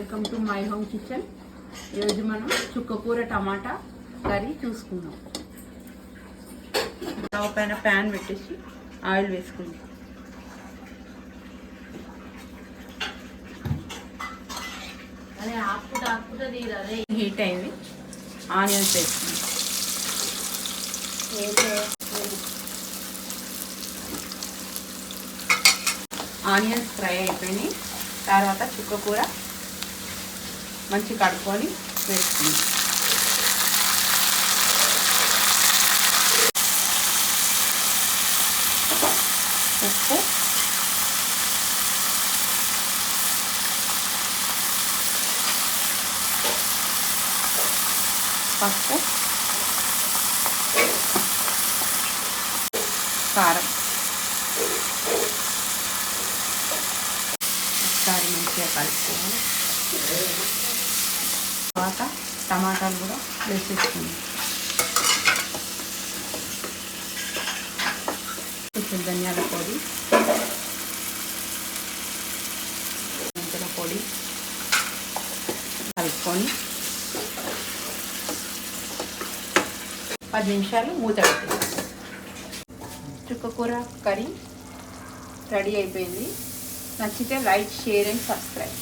Welcome to my home kitchen. ఈరోజు మనం చుక్కకూర టమాటా కర్రీ చూసుకుందాం. స్టవ్ పైన ప్యాన్ పెట్టేసి ఆయిల్ వేసుకుందాం. హీట్ అయింది, ఆనియన్స్ వేసుకుందాం. ఆనియన్స్ ఫ్రై అయిపోయినాయి. తర్వాత చుక్కకూర మంచి కడుక్కొని వేసుకుందాం. ఉప్పు, పసుపు, కారం ఒకసారి మంచిగా కలుపుకోవాలి. తర్వాత టమాటాలు కూడా వేసేసుకుందాం. కొంచెం ధనియాల పొడి, మెంతుల పొడి కలుపుకొని 10 నిమిషాలు మూత పెట్టాలి. చుక్కకూర కర్రీ రెడీ అయిపోయింది. నచ్చితే లైక్, షేర్ అండ్ సబ్స్క్రైబ్.